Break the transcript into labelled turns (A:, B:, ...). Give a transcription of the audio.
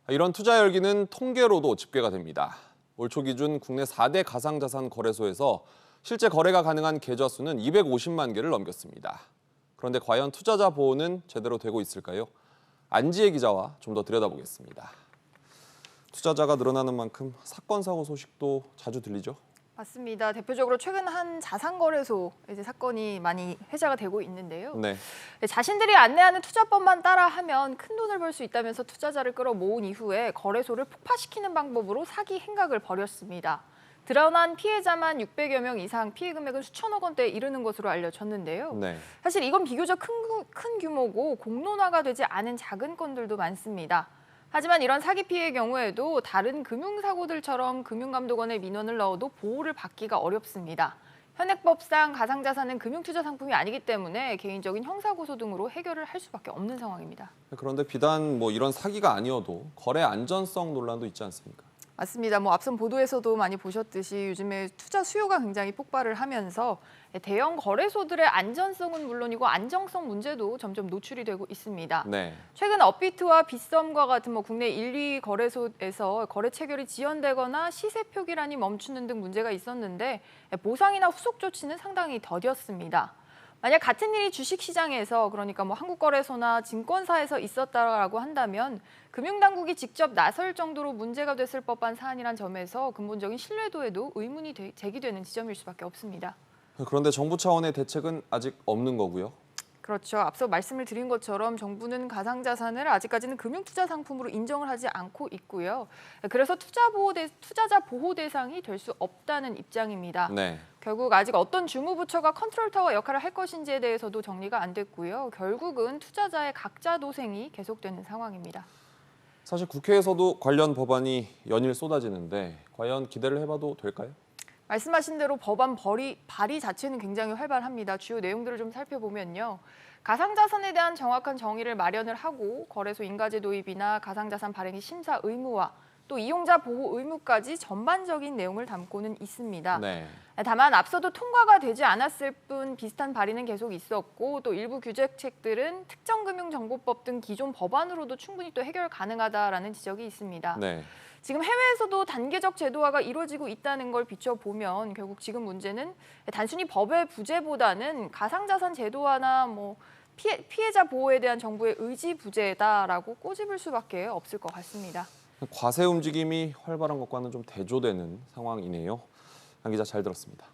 A: 이런 투자 열기는 통계로도 집계가 됩니다. 올 초 기준 국내 4대 가상자산 거래소에서 실제 거래가 가능한 계좌 수는 250만 개를 넘겼습니다. 그런데 과연 투자자 보호는 제대로 되고 있을까요? 안지혜 기자와 좀 더 들여다보겠습니다. 투자자가 늘어나는 만큼 사건 사고 소식도 자주 들리죠?
B: 맞습니다. 대표적으로 최근 한 자산거래소 사건이 많이 회자가 되고 있는데요.
A: 네.
B: 자신들이 안내하는 투자법만 따라하면 큰 돈을 벌 수 있다면서 투자자를 끌어모은 이후에 거래소를 폭파시키는 방법으로 사기 행각을 벌였습니다. 드러난 피해자만 600여 명 이상, 피해 금액은 수천억 원대에 이르는 것으로 알려졌는데요.
A: 네.
B: 사실 이건 비교적 큰 규모고 공론화가 되지 않은 작은 건들도 많습니다. 하지만 이런 사기 피해의 경우에도 다른 금융사고들처럼 금융감독원에 민원을 넣어도 보호를 받기가 어렵습니다. 현행법상 가상자산은 금융투자 상품이 아니기 때문에 개인적인 형사고소 등으로 해결을 할 수밖에 없는 상황입니다.
A: 그런데 비단 이런 사기가 아니어도 거래 안전성 논란도 있지 않습니까?
B: 맞습니다. 앞선 보도에서도 많이 보셨듯이 요즘에 투자 수요가 굉장히 폭발을 하면서 대형 거래소들의 안전성은 물론이고 안정성 문제도 점점 노출이 되고 있습니다.
A: 네.
B: 최근 업비트와 빗썸과 같은 국내 1, 2위 거래소에서 거래 체결이 지연되거나 시세 표기란이 멈추는 등 문제가 있었는데 보상이나 후속 조치는 상당히 더뎠습니다. 만약 같은 일이 주식시장에서 그러니까 한국거래소나 증권사에서 있었다라고 한다면 금융당국이 직접 나설 정도로 문제가 됐을 법한 사안이란 점에서 근본적인 신뢰도에도 의문이 제기되는 지점일 수밖에 없습니다.
A: 그런데 정부 차원의 대책은 아직 없는 거고요.
B: 그렇죠. 앞서 말씀을 드린 것처럼 정부는 가상자산을 아직까지는 금융투자 상품으로 인정을 하지 않고 있고요. 그래서 투자자 보호 대상이 될 수 없다는 입장입니다.
A: 네.
B: 결국 아직 어떤 주무부처가 컨트롤타워 역할을 할 것인지에 대해서도 정리가 안 됐고요. 결국은 투자자의 각자 도생이 계속되는 상황입니다.
A: 사실 국회에서도 관련 법안이 연일 쏟아지는데 과연 기대를 해봐도 될까요?
B: 말씀하신 대로 법안 발의 자체는 굉장히 활발합니다. 주요 내용들을 좀 살펴보면요. 가상자산에 대한 정확한 정의를 마련을 하고 거래소 인가제 도입이나 가상자산 발행의 심사 의무화, 또 이용자 보호 의무까지 전반적인 내용을 담고는 있습니다.
A: 네.
B: 다만 앞서도 통과가 되지 않았을 뿐 비슷한 발의는 계속 있었고 또 일부 규제책들은 특정금융정보법 등 기존 법안으로도 충분히 또 해결 가능하다라는 지적이 있습니다.
A: 네.
B: 지금 해외에서도 단계적 제도화가 이루어지고 있다는 걸 비춰보면 결국 지금 문제는 단순히 법의 부재보다는 가상자산 제도화나 피해자 보호에 대한 정부의 의지 부재다라고 꼬집을 수밖에 없을 것 같습니다.
A: 과세 움직임이 활발한 것과는 좀 대조되는 상황이네요. 안 기자 잘 들었습니다.